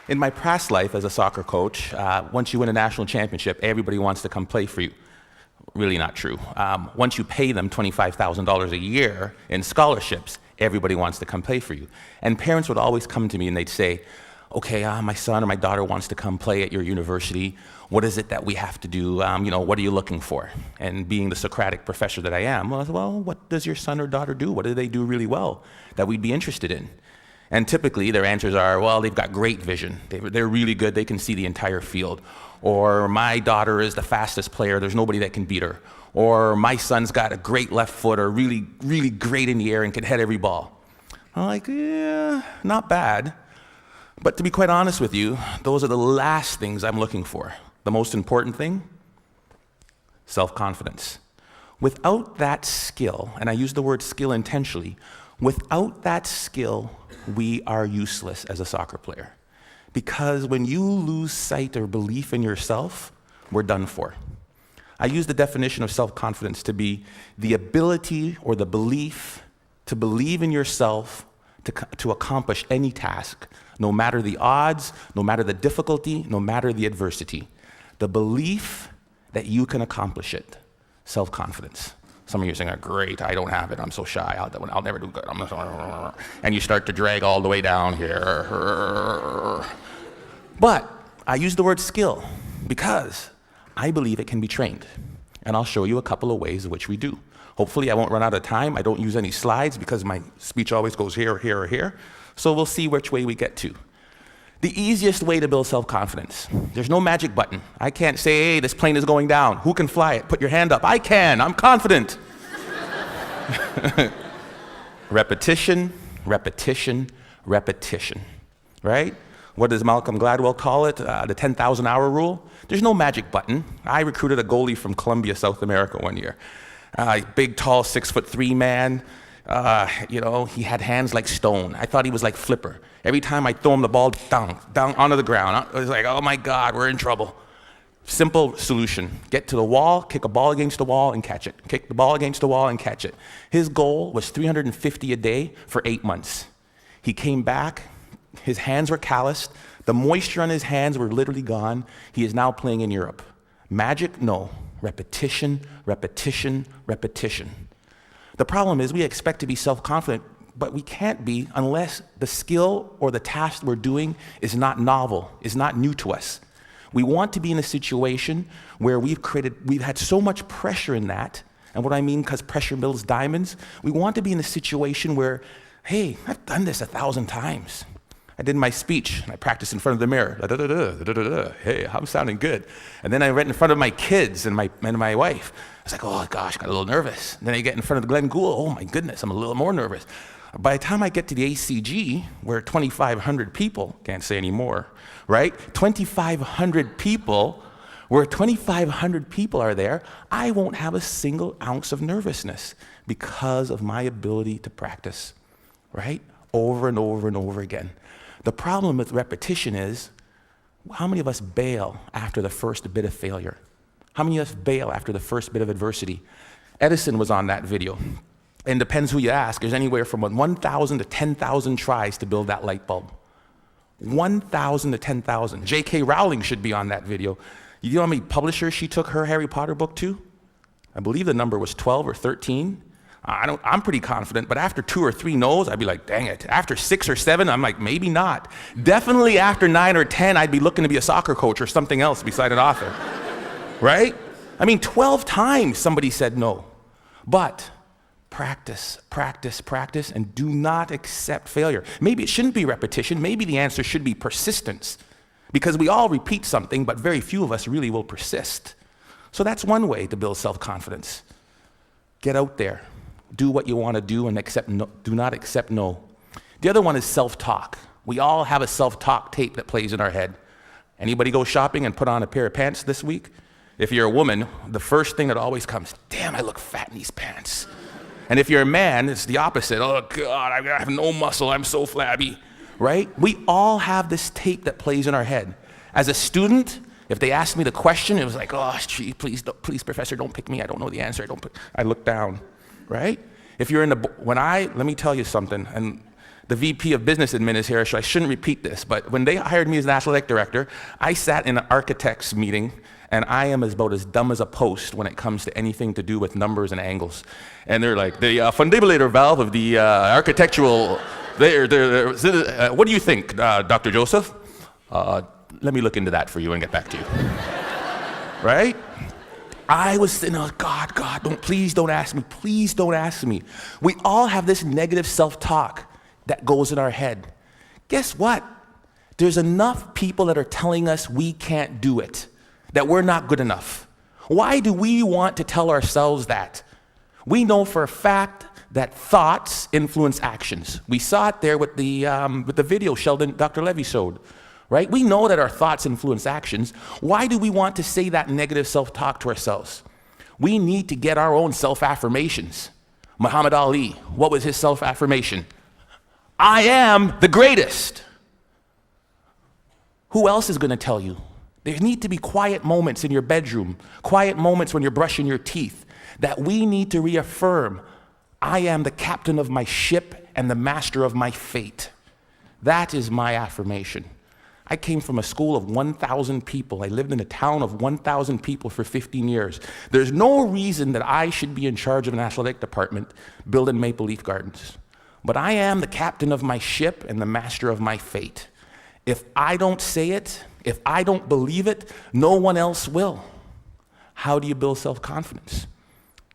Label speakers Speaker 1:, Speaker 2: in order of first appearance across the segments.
Speaker 1: In my past life as a soccer coach, once you win a national championship, everybody wants to come play for you. Really not true. Once you pay them $25,000 a year in scholarships, everybody wants to come play for you. And parents would always come to me and they'd say, okay, my son or my daughter wants to come play at your university. What is it that we have to do? What are you looking for? And being the Socratic professor that I am, I said, well, what does your son or daughter do? What do they do really well that we'd be interested in? And typically their answers are, well, they've got great vision. They're really good. They can see the entire field. Or my daughter is the fastest player. There's nobody that can beat her. Or my son's got a great left foot or really, really great in the air and can head every ball. I'm like, yeah, not bad. But to be quite honest with you, those are the last things I'm looking for. The most important thing, self-confidence. Without that skill, and I use the word skill intentionally, without that skill, we are useless as a soccer player. Because when you lose sight or belief in yourself, we're done for. I use the definition of self-confidence to be the ability or the belief to believe in yourself to accomplish any task, no matter the odds, no matter the difficulty, no matter the adversity. The belief that you can accomplish it. Self-confidence. Some of you are saying, great, I don't have it, I'm so shy, I'll never do good. And you start to drag all the way down here. But I use the word skill because I believe it can be trained. And I'll show you a couple of ways in which we do. Hopefully I won't run out of time. I don't use any slides because my speech always goes here, here, or here. So we'll see which way we get to. The easiest way to build self-confidence. There's no magic button. I can't say, hey, this plane is going down. Who can fly it? Put your hand up. I can. I'm confident. Repetition, repetition, repetition. Right? What does Malcolm Gladwell call it? The 10,000-hour rule? There's no magic button. I recruited a goalie from Colombia, South America one year. Big, tall, 6'3" man. He had hands like stone. I thought he was like Flipper. Every time I throw him the ball, down onto the ground. I was like, oh my God, we're in trouble. Simple solution. Get to the wall, kick a ball against the wall and catch it. Kick the ball against the wall and catch it. His goal was 350 a day for 8 months. He came back, his hands were calloused, the moisture on his hands were literally gone. He is now playing in Europe. Magic? No. Repetition, repetition, repetition. The problem is we expect to be self-confident, but we can't be unless the skill or the task we're doing is not novel, is not new to us. We want to be in a situation where we've had so much pressure in that, and what I mean, because pressure builds diamonds, we want to be in a situation where, hey, I've done this 1,000 times. I did my speech, and I practiced in front of the mirror. Hey, I'm sounding good. And then I read in front of my kids and my wife. I was like, oh gosh, got a little nervous. And then I get in front of Glenn Gould. Oh my goodness, I'm a little more nervous. By the time I get to the ACG, where 2,500 people, can't say any more, right? 2,500 people, where 2,500 people are there, I won't have a single ounce of nervousness because of my ability to practice, right? Over and over and over again. The problem with repetition is, how many of us bail after the first bit of failure? How many of us bail after the first bit of adversity? Edison was on that video. And depends who you ask, there's anywhere from 1,000 to 10,000 tries to build that light bulb. 1,000 to 10,000. J.K. Rowling should be on that video. You know how many publishers she took her Harry Potter book to? I believe the number was 12 or 13. I'm pretty confident, but after 2 or 3 no's, I'd be like, dang it. After 6 or 7, I'm like, maybe not. Definitely after 9 or 10, I'd be looking to be a soccer coach or something else beside an author. Right? I mean, 12 times somebody said no. But practice, practice, practice, and do not accept failure. Maybe it shouldn't be repetition. Maybe the answer should be persistence. Because we all repeat something, but very few of us really will persist. So that's one way to build self-confidence. Get out there. Do what you want to do and do not accept no. The other one is self-talk. We all have a self-talk tape that plays in our head. Anybody go shopping and put on a pair of pants this week? If you're a woman, the first thing that always comes, damn, I look fat in these pants. And if you're a man, it's the opposite. Oh God, I have no muscle, I'm so flabby, right? We all have this tape that plays in our head. As a student, if they asked me the question, it was like, oh, gee, please, professor, don't pick me. I don't know the answer. I look down, right? If you're let me tell you something, and the VP of Business Admin is here, so I shouldn't repeat this, but when they hired me as an athletic director, I sat in an architect's meeting, and I am about as dumb as a post when it comes to anything to do with numbers and angles. And they're like, the fundibulator valve of the architectural, what do you think, Dr. Joseph? Let me look into that for you and get back to you. Right? I was saying, oh, God, please don't ask me. Please don't ask me. We all have this negative self-talk that goes in our head. Guess what? There's enough people that are telling us we can't do it, that we're not good enough. Why do we want to tell ourselves that? We know for a fact that thoughts influence actions. We saw it there with the video Dr. Levy showed. Right? We know that our thoughts influence actions. Why do we want to say that negative self-talk to ourselves? We need to get our own self-affirmations. Muhammad Ali, what was his self-affirmation? I am the greatest. Who else is going to tell you? There need to be quiet moments in your bedroom, quiet moments when you're brushing your teeth, that we need to reaffirm, I am the captain of my ship and the master of my fate. That is my affirmation. I came from a school of 1,000 people. I lived in a town of 1,000 people for 15 years. There's no reason that I should be in charge of an athletic department building Maple Leaf Gardens. But I am the captain of my ship and the master of my fate. If I don't say it, if I don't believe it, no one else will. How do you build self-confidence?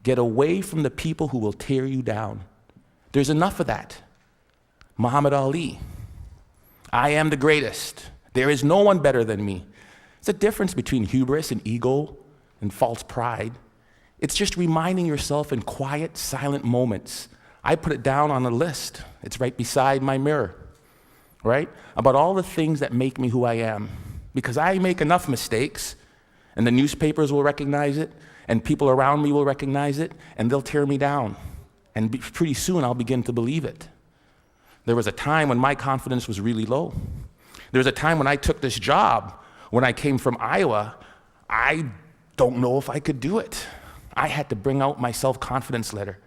Speaker 1: Get away from the people who will tear you down. There's enough of that. Muhammad Ali, I am the greatest. There is no one better than me. It's a difference between hubris and ego and false pride. It's just reminding yourself in quiet, silent moments. I put it down on a list. It's right beside my mirror, right? About all the things that make me who I am. Because I make enough mistakes, and the newspapers will recognize it, and people around me will recognize it, and they'll tear me down. And pretty soon I'll begin to believe it. There was a time when my confidence was really low. There was a time when I took this job, when I came from Iowa, I don't know if I could do it. I had to bring out my self-confidence letter.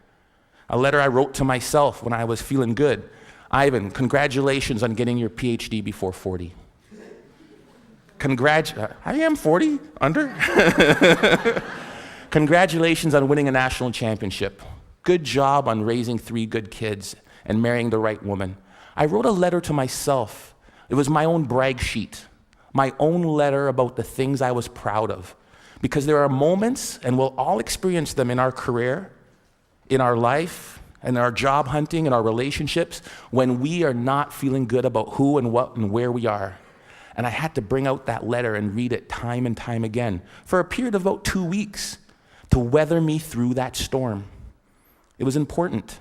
Speaker 1: A letter I wrote to myself when I was feeling good. Ivan, congratulations on getting your PhD before 40. I am 40, under. Congratulations on winning a national championship. Good job on raising 3 good kids and marrying the right woman. I wrote a letter to myself. It was my own brag sheet, my own letter about the things I was proud of. Because there are moments, and we'll all experience them in our career, in our life, in our job hunting, in our relationships, when we are not feeling good about who and what and where we are. And I had to bring out that letter and read it time and time again for a period of about 2 weeks to weather me through that storm. It was important.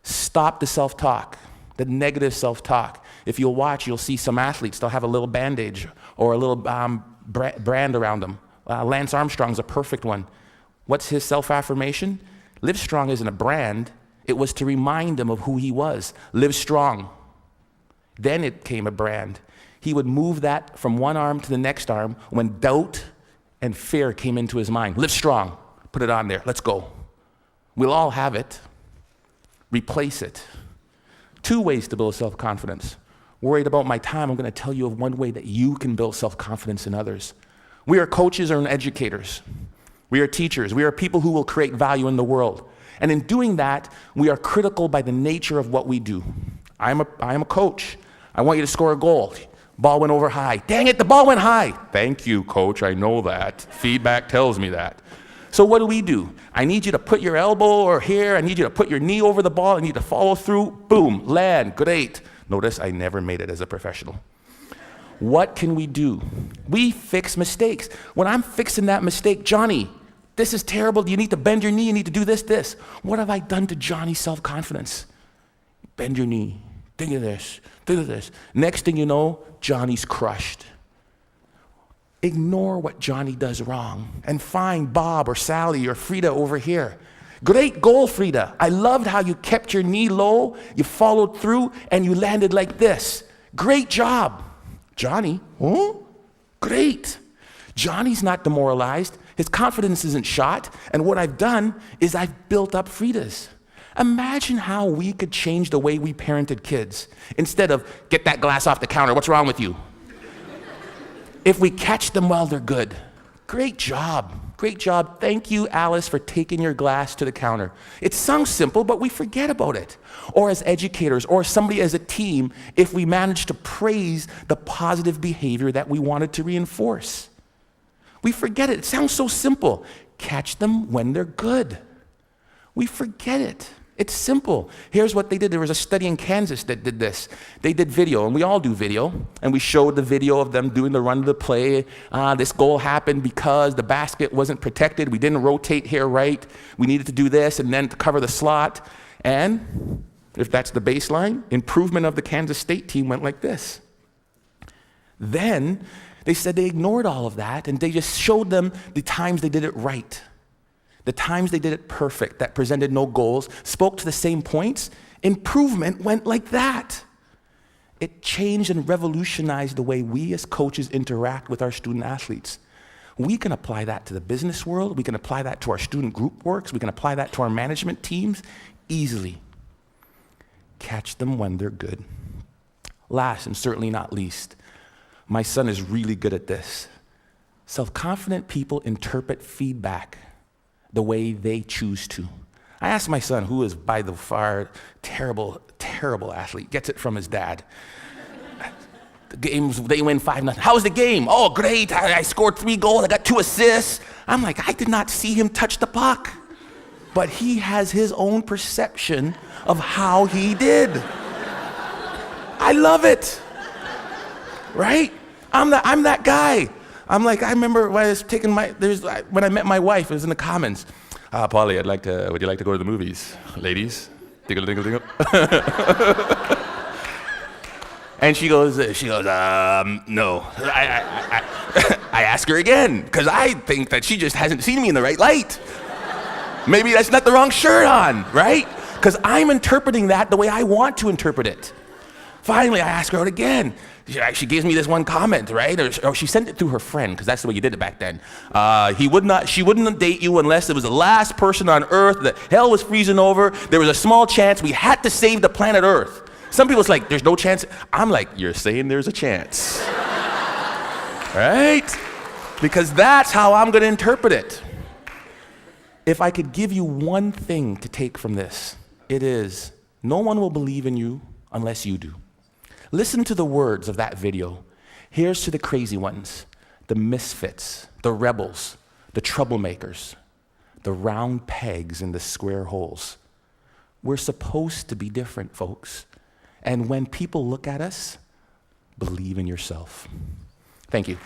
Speaker 1: Stop the self-talk, the negative self-talk. If you'll watch, you'll see some athletes, they'll have a little bandage or a little brand around them. Lance Armstrong's a perfect one. What's his self-affirmation? Live Strong isn't a brand. It was to remind him of who he was. Live strong. Then it came a brand. He would move that from one arm to the next arm when doubt and fear came into his mind. Live strong. Put it on there. Let's go. We'll all have it. Replace it. 2 ways to build self-confidence. Worried about my time, I'm going to tell you of one way that you can build self-confidence in others. We are coaches and educators. We are teachers. We are people who will create value in the world. And in doing that, we are critical by the nature of what we do. I am a coach. I want you to score a goal. Ball went over high. Dang it, the ball went high. Thank you, coach. I know that. Feedback tells me that. So what do? I need you to put your elbow or here. I need you to put your knee over the ball. I need you to follow through. Boom, land, great. Notice I never made it as a professional. What can we do? We fix mistakes. When I'm fixing that mistake, Johnny, this is terrible. You need to bend your knee. You need to do this. What have I done to Johnny's self-confidence? Bend your knee. Think of this. Next thing you know, Johnny's crushed. Ignore what Johnny does wrong and find Bob or Sally or Frida over here. Great goal, Frida. I loved how you kept your knee low, you followed through, and you landed like this. Great job. Johnny, great. Johnny's not demoralized. His confidence isn't shot. And what I've done is I've built up Frida's. Imagine how we could change the way we parented kids. Instead of, get that glass off the counter, what's wrong with you? If we catch them while they're good. Great job. Great job. Thank you, Alice, for taking your glass to the counter. It sounds simple, but we forget about it. Or as educators, or somebody as a team, if we manage to praise the positive behavior that we wanted to reinforce. We forget it. It sounds so simple. Catch them when they're good. We forget it. It's simple. Here's what they did. There was a study in Kansas that did this. They did video, and we all do video, and we showed the video of them doing the run of the play. This goal happened because the basket wasn't protected. We didn't rotate here right. We needed to do this, and then to cover the slot. And if that's the baseline, improvement of the Kansas State team went like this. Then they said they ignored all of that, and they just showed them the times they did it right. The times they did it perfect, that presented no goals, spoke to the same points, improvement went like that. It changed and revolutionized the way we as coaches interact with our student athletes. We can apply that to the business world. We can apply that to our student group works. We can apply that to our management teams easily. Catch them when they're good. Last and certainly not least, my son is really good at this. Self-confident people interpret feedback the way they choose to. I asked my son, who is by the far terrible athlete, gets it from his dad. The games, they win 5-0. How was the game? Oh, great, I scored 3 goals, I got 2 assists. I'm like, I did not see him touch the puck. But he has his own perception of how he did. I love it, right? I'm that guy. I'm like, I remember when I was taking when I met my wife, it was in the Commons. Polly, would you like to go to the movies? Ladies, dingle, dingle, dingle. And she goes, no. I ask her again, because I think that she just hasn't seen me in the right light. Maybe that's not the wrong shirt on, right? Because I'm interpreting that the way I want to interpret it. Finally, I ask her out again. She gives me this one comment, right? Or she sent it through her friend, because that's the way you did it back then. She wouldn't date you unless it was the last person on Earth. The hell was freezing over. There was a small chance we had to save the planet Earth. Some people's like, there's no chance. I'm like, you're saying there's a chance. Right? Because that's how I'm going to interpret it. If I could give you one thing to take from this, it is, no one will believe in you unless you do. Listen to the words of that video. Here's to the crazy ones, the misfits, the rebels, the troublemakers, the round pegs in the square holes. We're supposed to be different, folks. And when people look at us, believe in yourself. Thank you.